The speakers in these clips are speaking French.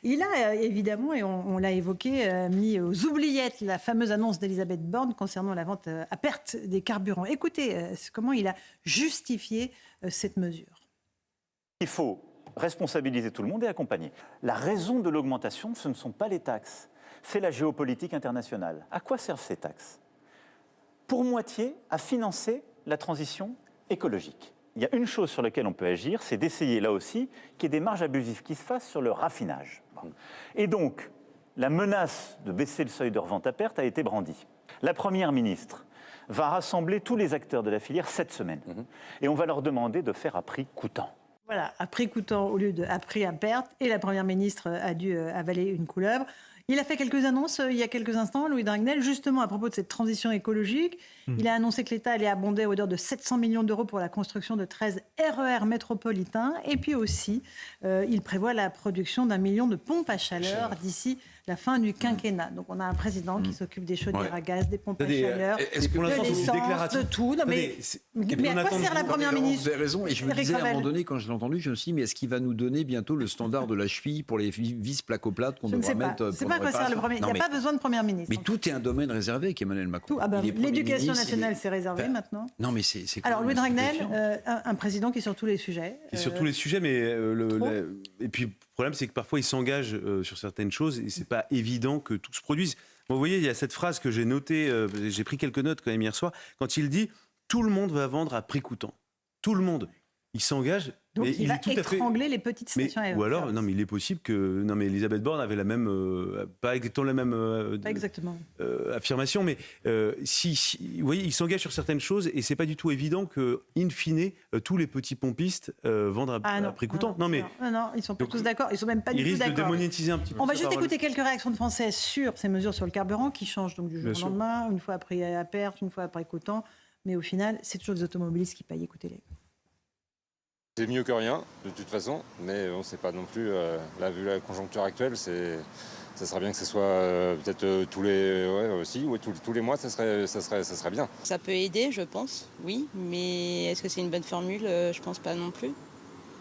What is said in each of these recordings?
Il a évidemment, et on l'a évoqué, mis aux oubliettes la fameuse annonce d'Elisabeth Borne concernant la vente à perte des carburants. Écoutez comment il a justifié cette mesure. Il faut responsabiliser tout le monde et accompagner. La raison de l'augmentation, ce ne sont pas les taxes, c'est la géopolitique internationale. À quoi servent ces taxes? Pour moitié, à financer la transition écologique. Il y a une chose sur laquelle on peut agir, c'est d'essayer là aussi qu'il y ait des marges abusives qui se fassent sur le raffinage. Et donc, la menace de baisser le seuil de revente à perte a été brandie. La Première ministre va rassembler tous les acteurs de la filière cette semaine. Et on va leur demander de faire à prix coûtant. Voilà, à prix coûtant au lieu de à prix à perte. Et la Première ministre a dû avaler une couleuvre. Il a fait quelques annonces il y a quelques instants, Louis Dragnel, justement à propos de cette transition écologique. Il a annoncé que l'État allait abonder à hauteur de 700 millions d'euros pour la construction de 13 RER métropolitains. Et puis aussi, il prévoit la production d'1 million de pompes à chaleur d'ici la fin du quinquennat. Donc on a un président qui s'occupe des chaudières à gaz, des pompes à chaleur, de l'essence, de tout. Non, mais à quoi sert la Première ministre? Vous avez raison. Et je me disais à un moment donné, quand je l'ai entendu, je me suis dit, mais est-ce qu'il va nous donner bientôt le standard de la cheville pour les vis placoplates qu'on devra mettre? C'est pas à quoi sert le Premier ministre. Il n'y a pas besoin de Première ministre. Mais tout est un domaine réservé avec Emmanuel Macron. L'éducation nationale, c'est réservé maintenant. Non, mais c'est alors Louis Dragnel, un président qui est sur tous les sujets. Qui est sur tous les sujets, mais et puis le problème, c'est que parfois il s'engage sur certaines choses et c'est pas évident que tout se produise. Bon, vous voyez, il y a cette phrase que j'ai notée, j'ai pris quelques notes quand même hier soir, quand il dit « tout le monde va vendre à prix coûtant ». Tout le monde. Il s'engage. Donc il va étrangler les petites stations ou alors, non, mais il est possible que... Non, mais Elisabeth Borne avait la même... pas exactement la même affirmation, mais vous voyez, il s'engage sur certaines choses et c'est pas du tout évident que, in fine, tous les petits pompistes vendent à prix coûtant. Non, ils sont pas tous d'accord. Ils sont même pas du tout d'accord. Ils risquent de démonétiser un petit peu. On va juste écouter quelques réactions de Français sur ces mesures sur le carburant qui changent donc du jour au lendemain, une fois à prix à perte, une fois à prix coûtant. Mais au final, c'est toujours les automobilistes qui payent. Écoutez-les. C'est mieux que rien, de toute façon, mais on ne sait pas non plus, là, vu la conjoncture actuelle, ça serait bien que ce soit peut-être tous les mois, ça serait bien. Ça peut aider, je pense, oui, mais est-ce que c'est une bonne formule? Je ne pense pas non plus,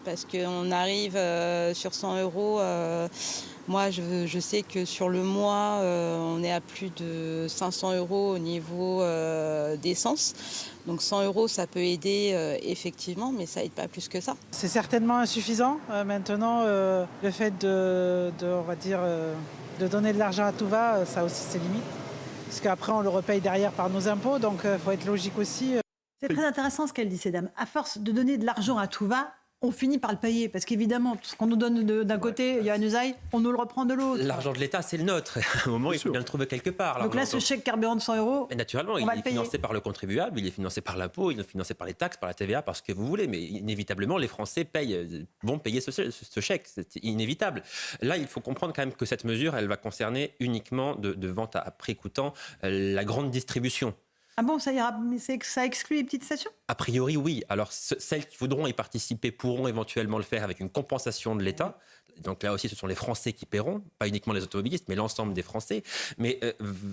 parce qu'on arrive sur 100 €. Moi, je sais que sur le mois, on est à plus de 500 € au niveau d'essence. Donc 100 €, ça peut aider effectivement, mais ça n'aide pas plus que ça. C'est certainement insuffisant. Maintenant, le fait de donner de l'argent à tout va, ça aussi c'est limite. Parce qu'après, on le repaye derrière par nos impôts, donc il faut être logique aussi. C'est très intéressant ce qu'elle dit, ces dames. À force de donner de l'argent à tout va, on finit par le payer. Parce qu'évidemment, ce qu'on nous donne d'un côté, il y a un usail, on nous le reprend de l'autre. L'argent de l'État, c'est le nôtre. À un moment, il faut bien le trouver quelque part. Donc là, ce chèque carburant de 100 €, mais naturellement, il est financé par le contribuable, il est financé par l'impôt, il est financé par les taxes, par la TVA, par ce que vous voulez. Mais inévitablement, les Français vont payer ce chèque. C'est inévitable. Là, il faut comprendre quand même que cette mesure, elle va concerner uniquement de vente à prix coûtant la grande distribution. Ah bon, ça ira, mais ça exclut les petites stations? A priori, oui. Alors, celles qui voudront y participer pourront éventuellement le faire avec une compensation de l'État. Donc là aussi, ce sont les Français qui paieront, pas uniquement les automobilistes, mais l'ensemble des Français. Mais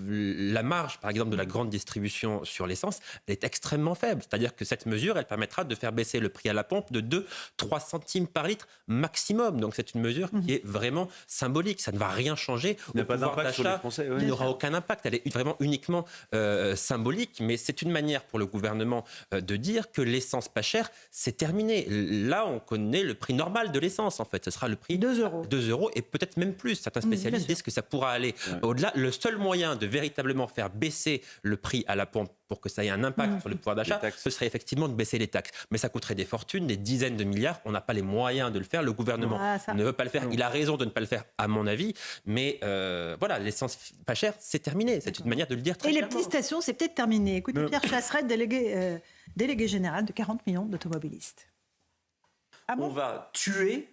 la marge, par exemple, de la grande distribution sur l'essence, elle est extrêmement faible. C'est-à-dire que cette mesure, elle permettra de faire baisser le prix à la pompe de 2-3 centimes par litre maximum. Donc c'est une mesure qui est vraiment symbolique. Ça ne va rien changer. Il n'y a pas d'impact sur les Français. Il n'y aura aucun impact. Elle est vraiment uniquement symbolique. Mais c'est une manière pour le gouvernement de dire que l'essence pas chère, c'est terminé. Là, on connaît le prix normal de l'essence, en fait. Ce sera le prix 2 €. 2 € et peut-être même plus. Certains spécialistes disent que ça pourra aller au-delà. Le seul moyen de véritablement faire baisser le prix à la pompe pour que ça ait un impact sur le pouvoir d'achat, ce serait effectivement de baisser les taxes. Mais ça coûterait des fortunes, des dizaines de milliards. On n'a pas les moyens de le faire. Le gouvernement ne veut pas le faire. Il a raison de ne pas le faire, à mon avis. Mais voilà, l'essence pas chère, c'est terminé. C'est une manière de le dire très clairement. Et les petites stations, c'est peut-être terminé. Écoutez, Pierre Chasseret, délégué général de 40 millions d'automobilistes. Ah bon ? On va tuer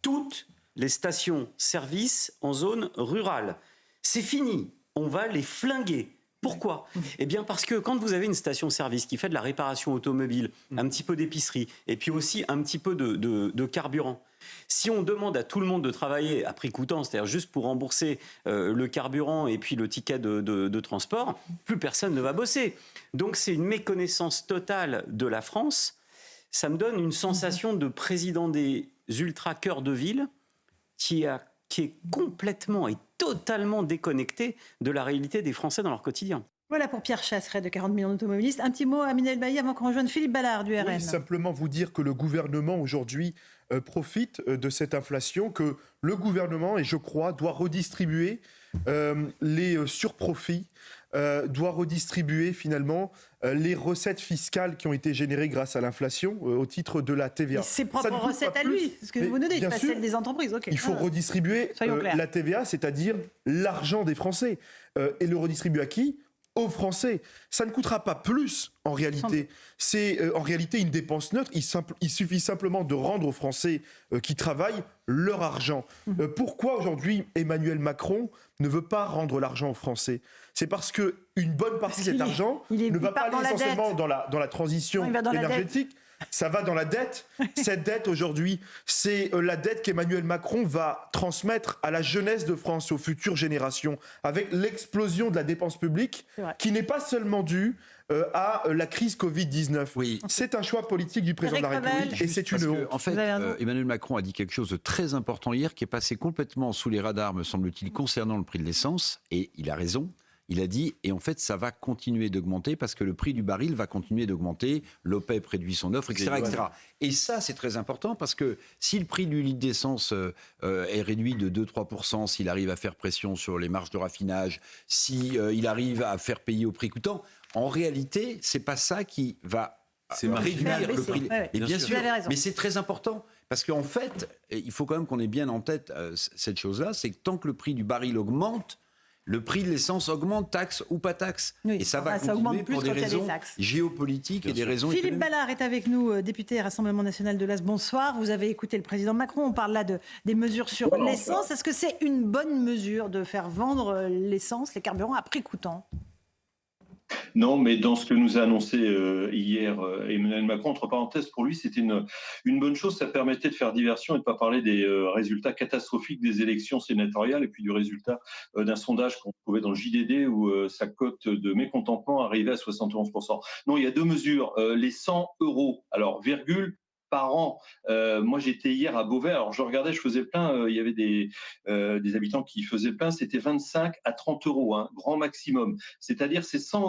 toutes les stations-service en zone rurale. C'est fini. On va les flinguer. Pourquoi ? Eh bien parce que quand vous avez une station-service qui fait de la réparation automobile, un petit peu d'épicerie, et puis aussi un petit peu de carburant, si on demande à tout le monde de travailler à prix coûtant, c'est-à-dire juste pour rembourser le carburant et puis le ticket de transport, plus personne ne va bosser. Donc c'est une méconnaissance totale de la France. Ça me donne une sensation de président des ultra-cœurs de ville qui qui est complètement et totalement déconnecté de la réalité des Français dans leur quotidien. Voilà pour Pierre Chasseret de 40 millions d'automobilistes. Un petit mot, Aminata El Bailly, avant qu'on rejoigne Philippe Ballard du RN. Oui, simplement vous dire que le gouvernement aujourd'hui profite de cette inflation, que le gouvernement, et je crois, doit redistribuer les surprofits, doit redistribuer finalement les recettes fiscales qui ont été générées grâce à l'inflation au titre de la TVA. Et ses propres recettes à lui, ce que vous nous dites, pas celles des entreprises. Okay. Il faut redistribuer la TVA, c'est-à-dire l'argent des Français. Et le redistribuer à qui ? Aux Français. Ça ne coûtera pas plus en réalité. C'est en réalité une dépense neutre. Il suffit simplement de rendre aux Français qui travaillent leur argent. Pourquoi aujourd'hui Emmanuel Macron ne veut pas rendre l'argent aux Français ? C'est parce qu'une bonne partie de cet argent ne va pas aller essentiellement dans la transition énergétique. Ça va dans la dette. Cette dette, aujourd'hui, c'est la dette qu'Emmanuel Macron va transmettre à la jeunesse de France, aux futures générations, avec l'explosion de la dépense publique, qui n'est pas seulement due à la crise Covid-19. Oui. C'est un choix politique du président de la République et c'est une honte. En fait, Emmanuel Macron a dit quelque chose de très important hier qui est passé complètement sous les radars, me semble-t-il, concernant le prix de l'essence, et il a raison. Il a dit, et en fait, ça va continuer d'augmenter parce que le prix du baril va continuer d'augmenter, l'OPEP réduit son offre, etc. etc. Et ça, c'est très important parce que si le prix du litre d'essence est réduit de 2-3%, s'il arrive à faire pression sur les marges de raffinage, s'il arrive à faire payer au prix coûtant, en réalité, c'est pas ça qui va réduire le prix. Et bien sûr, mais c'est très important. Parce qu'en fait, il faut quand même qu'on ait bien en tête cette chose-là, c'est que tant que le prix du baril augmente, le prix de l'essence augmente, taxe ou pas taxe. Oui, et ça va continuer pour des raisons géopolitiques et des raisons économiques. Philippe Ballard est avec nous, député Rassemblement National de l'As. Bonsoir. Vous avez écouté le président Macron. On parle là des mesures sur l'essence. Est-ce que c'est une bonne mesure de faire vendre l'essence, les carburants, à prix coûtant ? Non, mais dans ce que nous a annoncé hier Emmanuel Macron, entre parenthèses, pour lui, c'était une bonne chose. Ça permettait de faire diversion et de ne pas parler des résultats catastrophiques des élections sénatoriales et puis du résultat d'un sondage qu'on trouvait dans le JDD où sa cote de mécontentement arrivait à 71%. Non, il y a deux mesures. Les 100 €, alors virgule, par an. Moi, j'étais hier à Beauvais. Alors, je regardais, je faisais le plein. Il y avait des habitants qui faisaient le plein. C'était 25 à 30 €, hein, grand maximum. C'est-à-dire, c'est 100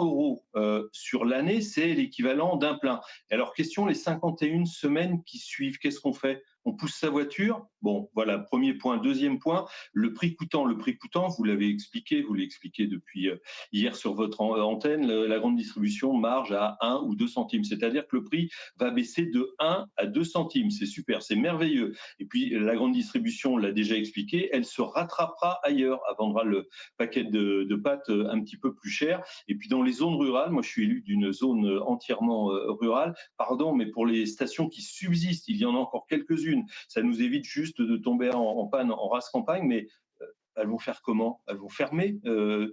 € sur l'année, c'est l'équivalent d'un plein. Et alors, question, les 51 semaines qui suivent, qu'est-ce qu'on fait ? On pousse sa voiture. Bon, voilà, premier point. Deuxième point, le prix coûtant. Le prix coûtant, vous l'avez expliqué, vous l'expliquez depuis hier sur votre antenne, la grande distribution marge à 1 ou 2 centimes. C'est-à-dire que le prix va baisser de 1 à 2 centimes. C'est super, c'est merveilleux. Et puis, la grande distribution, on l'a déjà expliqué, elle se rattrapera ailleurs. Elle vendra le paquet de pâtes un petit peu plus cher. Et puis, dans les zones rurales, moi, je suis élu d'une zone entièrement rurale. Pardon, mais pour les stations qui subsistent, il y en a encore quelques-unes. Ça nous évite juste de tomber en panne en race campagne, mais elles vont faire comment ? Elles vont fermer,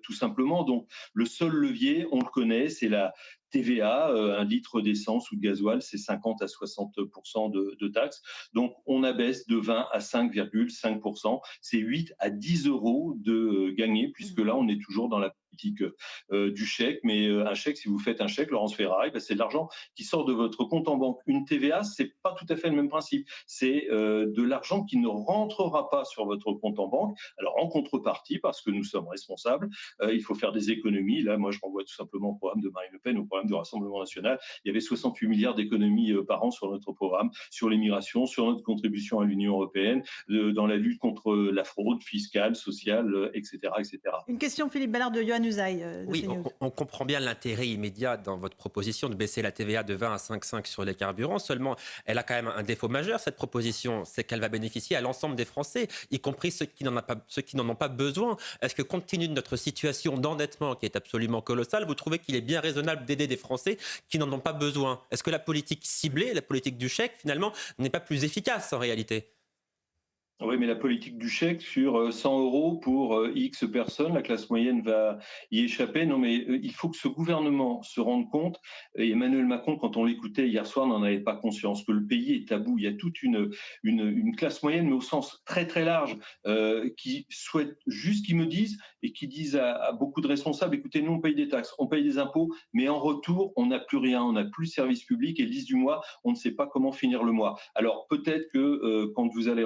tout simplement. Donc, le seul levier, on le connaît, c'est la TVA. Un litre d'essence ou de gasoil, c'est 50 à 60% de taxes. Donc, on abaisse de 20 à 5,5%. C'est 8 à 10 € de gagné, puisque là, on est toujours dans la politique du chèque. Mais un chèque, si vous faites un chèque, Laurence Ferrari, c'est de l'argent qui sort de votre compte en banque. Une TVA, c'est pas tout à fait le même principe. C'est de l'argent qui ne rentrera pas sur votre compte en banque. Alors, en contrepartie, parce que nous sommes responsables, il faut faire des économies. Là, moi, je renvoie tout simplement au programme de Marine Le Pen, au programme du Rassemblement National. Il y avait 68 milliards d'économies par an sur notre programme, sur l'immigration, sur notre contribution à l'Union européenne, dans la lutte contre la fraude fiscale, sociale, etc., etc. Une question, Philippe Ballard, de Yohann Usaï. Oui, on comprend bien l'intérêt immédiat dans votre proposition de baisser la TVA de 20 à 5,5 sur les carburants. Seulement, elle a quand même un défaut majeur, cette proposition, c'est qu'elle va bénéficier à l'ensemble des Français, y compris ceux qui n'en ont pas besoin. Est-ce que compte tenu de notre situation d'endettement qui est absolument colossale, vous trouvez qu'il est bien raisonnable d'aider des Français qui n'en ont pas besoin ? Est-ce que la politique ciblée, la politique du chèque, finalement, n'est pas plus efficace en réalité ? Oui, mais la politique du chèque sur 100 € pour X personnes, la classe moyenne va y échapper. Non, mais il faut que ce gouvernement se rende compte, et Emmanuel Macron, quand on l'écoutait hier soir, n'en avait pas conscience, que le pays est à bout. Il y a toute une classe moyenne, mais au sens très très large, qui souhaite juste qu'ils me disent, et qui disent à beaucoup de responsables, écoutez, nous on paye des taxes, on paye des impôts, mais en retour, on n'a plus rien, on n'a plus de service public, et le 10 du mois, on ne sait pas comment finir le mois. Alors peut-être que quand vous allez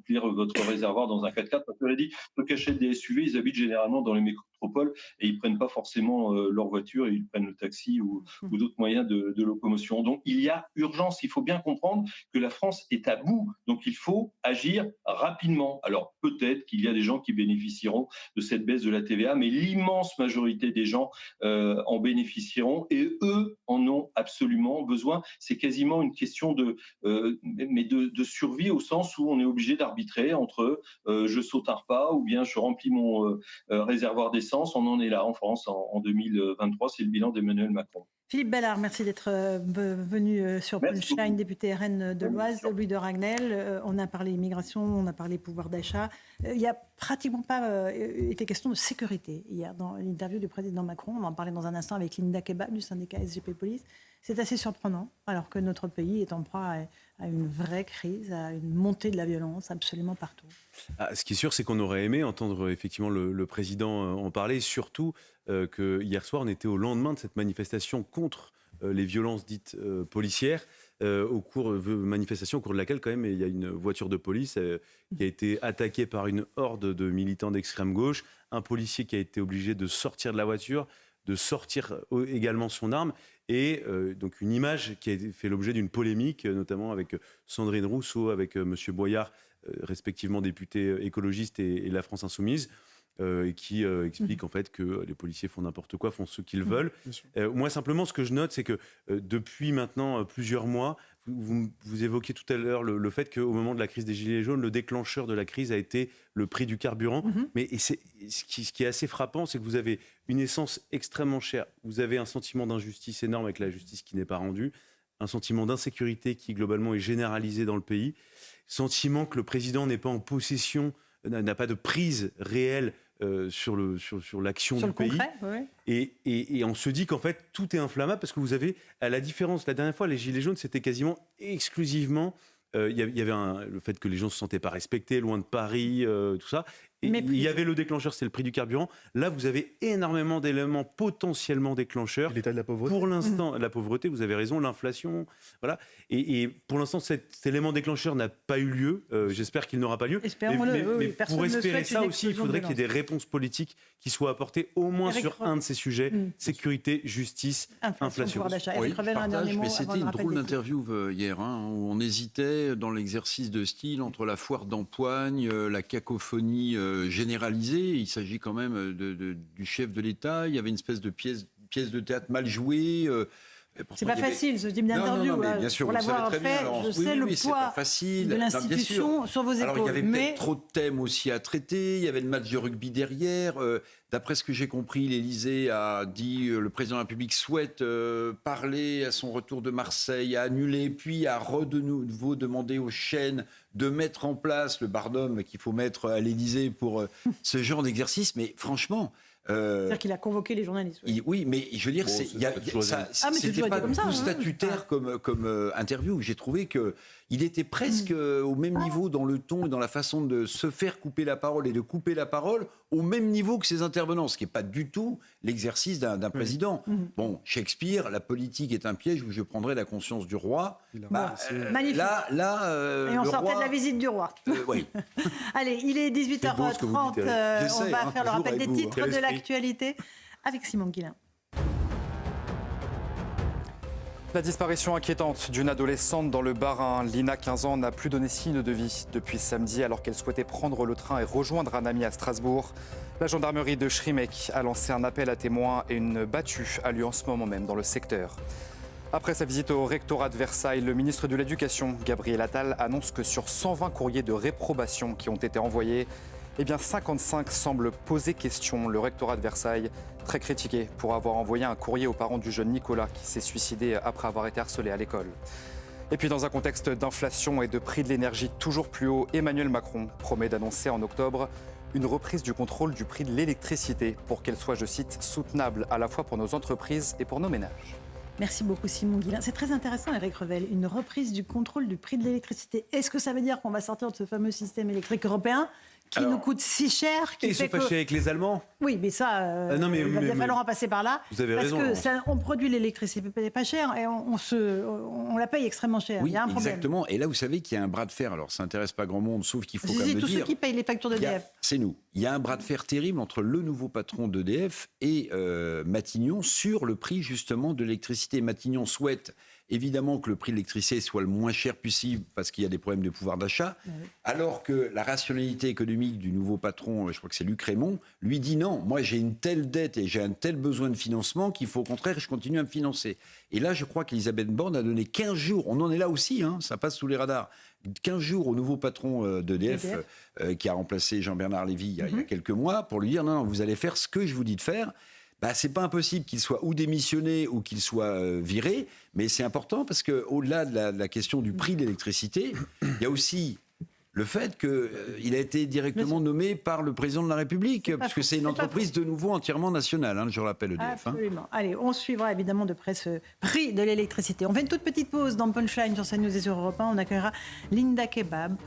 remplir votre réservoir dans un 4x4. Parce que l'a dit, ceux qui achètent des SUV, ils habitent généralement dans les métropoles et ils prennent pas forcément leur voiture, ils prennent le taxi ou d'autres moyens de locomotion. Donc il y a urgence. Il faut bien comprendre que la France est à bout. Donc il faut agir rapidement. Alors peut-être qu'il y a des gens qui bénéficieront de cette baisse de la TVA, mais l'immense majorité des gens en bénéficieront et eux en ont absolument besoin. C'est quasiment une question de survie, au sens où on est obligé d'arbitrer entre je saute un repas ou bien je remplis mon réservoir d'essence. On en est là en France en 2023, c'est le bilan d'Emmanuel Macron. Philippe Bellard, merci d'être venu sur Punchline, député RN de l'Oise. Louis de Ragnel, on a parlé immigration, on a parlé pouvoir d'achat. Il n'y a pratiquement pas été question de sécurité hier dans l'interview du président Macron. On va en parler dans un instant avec Linda Kebab du syndicat SGP Police. C'est assez surprenant, alors que notre pays est en proie à une vraie crise, à une montée de la violence absolument partout. Ce qui est sûr, c'est qu'on aurait aimé entendre effectivement le président en parler, surtout que hier soir, on était au lendemain de cette manifestation contre les violences dites policières, manifestation au cours de laquelle quand même il y a une voiture de police qui a été attaquée par une horde de militants d'extrême gauche, un policier qui a été obligé de sortir de la voiture, de sortir également son arme, et donc une image qui a fait l'objet d'une polémique, notamment avec Sandrine Rousseau, avec M. Boyard, respectivement député écologiste et La France Insoumise, qui explique en fait que les policiers font n'importe quoi, font ce qu'ils veulent. Moi, simplement, ce que je note, c'est que depuis maintenant plusieurs mois, vous évoquiez tout à l'heure le fait qu'au moment de la crise des Gilets jaunes, le déclencheur de la crise a été le prix du carburant. Mais ce qui est assez frappant, c'est que vous avez une essence extrêmement chère, vous avez un sentiment d'injustice énorme avec la justice qui n'est pas rendue, un sentiment d'insécurité qui globalement est généralisé dans le pays, sentiment que le président n'est pas en possession, n'a pas de prise réelle sur l'action du pays. Concret, oui. Et on se dit qu'en fait, tout est inflammable parce que vous avez, à la différence, la dernière fois, les Gilets jaunes, c'était quasiment exclusivement... Il y avait le fait que les gens ne se sentaient pas respectés, loin de Paris, tout ça. Et il y avait le déclencheur, c'est le prix du carburant. Là, vous avez énormément d'éléments potentiellement déclencheurs. L'état de la pauvreté. Pour l'instant, la pauvreté, vous avez raison, l'inflation, voilà. Et pour l'instant, cet élément déclencheur n'a pas eu lieu. J'espère qu'il n'aura pas lieu. Mais pour espérer ça aussi, il faudrait qu'il y ait des réponses politiques qui soient apportées au moins sur un de ces sujets, sécurité, justice, inflation. Oui, mais c'était une drôle d'interview hier, où on hésitait dans l'exercice de style entre la foire d'empoigne, la cacophonie généralisée. Il s'agit quand même du chef de l'État. Il y avait une espèce de pièce de théâtre mal jouée. C'est pas facile ce type d'interview. Non, bien sûr, pour l'avoir fait, je sais le poids de l'institution sur vos épaules. Alors il y avait peut-être trop de thèmes aussi à traiter. Il y avait le match de rugby derrière. D'après ce que j'ai compris, l'Élysée a dit le président de la République souhaite parler à son retour de Marseille, a annulé, puis a de nouveau demandé aux chaînes de mettre en place le barnum qu'il faut mettre à l'Élysée pour ce genre d'exercice. Mais franchement... C'est-à-dire qu'il a convoqué les journalistes. Oui, mais je veux dire, c'était pas tout statutaire comme interview. J'ai trouvé qu'il était presque au même niveau dans le ton et dans la façon de se faire couper la parole et de couper la parole au même niveau que ses intervenants, ce qui n'est pas du tout l'exercice d'un président. Bon, Shakespeare, la politique est un piège où je prendrai la conscience du roi. Magnifique. Et on sortait de la visite du roi. Oui. Allez, il est 18h30. On va faire le rappel des titres de l'actualité avec Simon Guillain. La disparition inquiétante d'une adolescente dans le Bas-Rhin. Lina, 15 ans, n'a plus donné signe de vie depuis samedi alors qu'elle souhaitait prendre le train et rejoindre un ami à Strasbourg. La gendarmerie de Schrimeck a lancé un appel à témoins et une battue a lieu en ce moment même dans le secteur. Après sa visite au rectorat de Versailles, le ministre de l'Éducation, Gabriel Attal, annonce que sur 120 courriers de réprobation qui ont été envoyés, 55 semblent poser question. Le rectorat de Versailles, très critiqué pour avoir envoyé un courrier aux parents du jeune Nicolas qui s'est suicidé après avoir été harcelé à l'école. Et puis dans un contexte d'inflation et de prix de l'énergie toujours plus haut, Emmanuel Macron promet d'annoncer en octobre une reprise du contrôle du prix de l'électricité pour qu'elle soit, je cite, soutenable à la fois pour nos entreprises et pour nos ménages. Merci beaucoup Simon Guillain. C'est très intéressant Éric Revel, une reprise du contrôle du prix de l'électricité. Est-ce que ça veut dire qu'on va sortir de ce fameux système électrique européen qui nous coûte si cher. Ils sont fâchés avec les Allemands. Oui, mais ça, il va bien falloir en passer par là. Vous avez raison. Parce que on produit l'électricité pas cher et on la paye extrêmement cher. Oui, il y a un problème. Exactement. Et là, vous savez qu'il y a un bras de fer. Alors, ça n'intéresse pas grand monde, sauf qu'il faut quand même le tous dire. ceux qui payent les factures d'EDF. C'est nous. Il y a un bras de fer terrible entre le nouveau patron d'EDF et Matignon sur le prix justement de l'électricité. Matignon souhaite évidemment que le prix de l'électricité soit le moins cher possible parce qu'il y a des problèmes de pouvoir d'achat, alors que la rationalité économique du nouveau patron, je crois que c'est Luc Rémont, lui dit non, moi j'ai une telle dette et j'ai un tel besoin de financement qu'il faut au contraire que je continue à me financer. Et là, je crois qu'Elisabeth Borne a donné 15 jours, on en est là aussi, ça passe sous les radars, 15 jours au nouveau patron d'EDF qui a remplacé Jean-Bernard Lévy il y a quelques mois pour lui dire non, vous allez faire ce que je vous dis de faire. C'est pas impossible qu'il soit ou démissionné ou qu'il soit viré, mais c'est important parce qu'au-delà de la question du prix de l'électricité, il y a aussi le fait qu'il a été directement nommé par le président de la République, puisque c'est une entreprise de nouveau entièrement nationale, je rappelle EDF. Absolument. Allez, on suivra évidemment de près ce prix de l'électricité. On fait une toute petite pause dans Punchline sur CNews et sur Europe 1. On accueillera Linda Kebab.